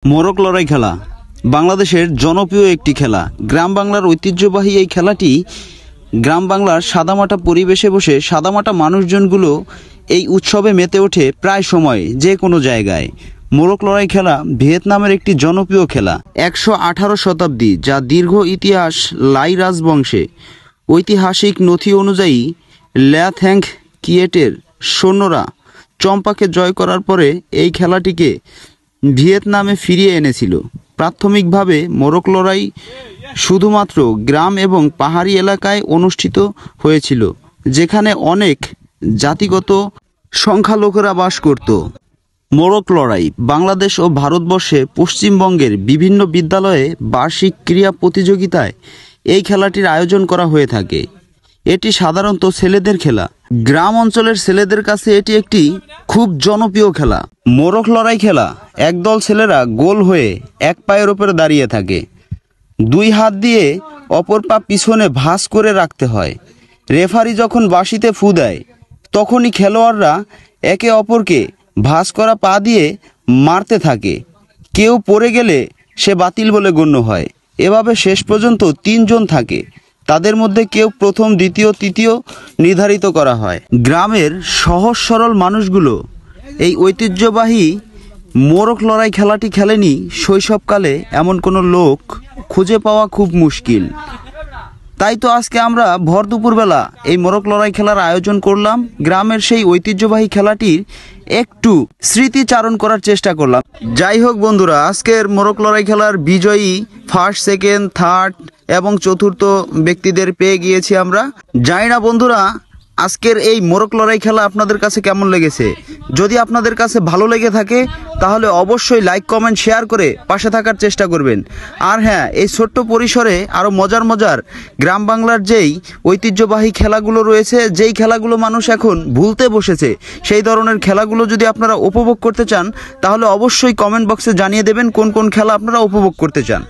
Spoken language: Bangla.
মোরগ লড়াই খেলা বাংলাদেশের জনপ্রিয় একটি খেলা। গ্রাম বাংলার ঐতিহ্যবাহী এই খেলাটি গ্রাম বাংলার সাদামাটা পরিবেশে বসে সাদামাটা মানুষজনগুলো এই উৎসবে মেতে ওঠে প্রায় সময় যে কোনো জায়গায়। মোরগ লড়াই খেলা ভিয়েতনামের একটি জনপ্রিয় খেলা। 118 শতাব্দী যা দীর্ঘ ইতিহাস লাই রাজবংশে। ঐতিহাসিক নথি অনুযায়ী ল্যা থ্যাং কিয়েটের সৈন্যরা চম্পাকে জয় করার পরে এই খেলাটিকে ভিয়েতনামে ফিরিয়ে এনেছিল। প্রাথমিকভাবে মোরগ লড়াই শুধুমাত্র গ্রাম এবং পাহাড়ি এলাকায় অনুষ্ঠিত হয়েছিল, যেখানে অনেক জাতিগত সংখ্যালঘুরা বাস করত। মোরগ লড়াই বাংলাদেশ ও ভারতবর্ষে পশ্চিমবঙ্গের বিভিন্ন বিদ্যালয়ে বার্ষিক ক্রীড়া প্রতিযোগিতায় এই খেলাটির আয়োজন করা হয়ে থাকে। এটি সাধারণত ছেলেদের খেলা। গ্রাম অঞ্চলের ছেলেদের কাছে এটি একটি খুব জনপ্রিয় খেলা। মোরগ লড়াই খেলা একদল ছেলেরা গোল হয়ে এক পায়ের উপরে দাঁড়িয়ে থাকে। দুই হাত দিয়ে অপর পা পিছনে ভাঁজ করে রাখতে হয়। রেফারি যখন বাঁশিতে ফু দেয় তখনই খেলোয়াড়রা একে অপরকে ভাঁজ করা পা দিয়ে মারতে থাকে। কেউ পড়ে গেলে সে বাতিল বলে গণ্য হয়। এভাবে শেষ পর্যন্ত 3 জন থাকে, তাদের মধ্যে কেউ প্রথম, দ্বিতীয়, তৃতীয় নির্ধারিত করা হয়। গ্রামের সহজ সরল মানুষগুলো এই ঐতিহ্যবাহী মোরগ লড়াই খেলাটি খেলেনি শৈশবকালে এমন কোনো লোক খুঁজে পাওয়া খুব মুশকিল। তাই তো আজকে আমরা ভর দুপুরবেলা এই মোরগ লড়াই খেলার আয়োজন করলাম। গ্রামের সেই ঐতিহ্যবাহী খেলাটির একটু স্মৃতিচারণ করার চেষ্টা করলাম। যাই হোক বন্ধুরা, আজকের মোরগ লড়াই খেলার বিজয়ী ফার্স্ট, সেকেন্ড, থার্ড এবং চতুর্থ ব্যক্তিদের পেয়ে গিয়েছি আমরা। জানি না বন্ধুরা আজকের এই মোরগ লড়াই খেলা আপনাদের কাছে কেমন লেগেছে। যদি আপনাদের কাছে ভালো লেগে থাকে তাহলে অবশ্যই লাইক, কমেন্ট, শেয়ার করে পাশে থাকার চেষ্টা করবেন। আর হ্যাঁ, এই ছোট্ট পরিসরে আরও মজার মজার গ্রাম বাংলার যেই ঐতিহ্যবাহী খেলাগুলো রয়েছে, যেই খেলাগুলো মানুষ এখন ভুলতে বসেছে, সেই ধরনের খেলাগুলো যদি আপনারা উপভোগ করতে চান তাহলে অবশ্যই কমেন্ট বক্সে জানিয়ে দেবেন কোন কোন খেলা আপনারা উপভোগ করতে চান।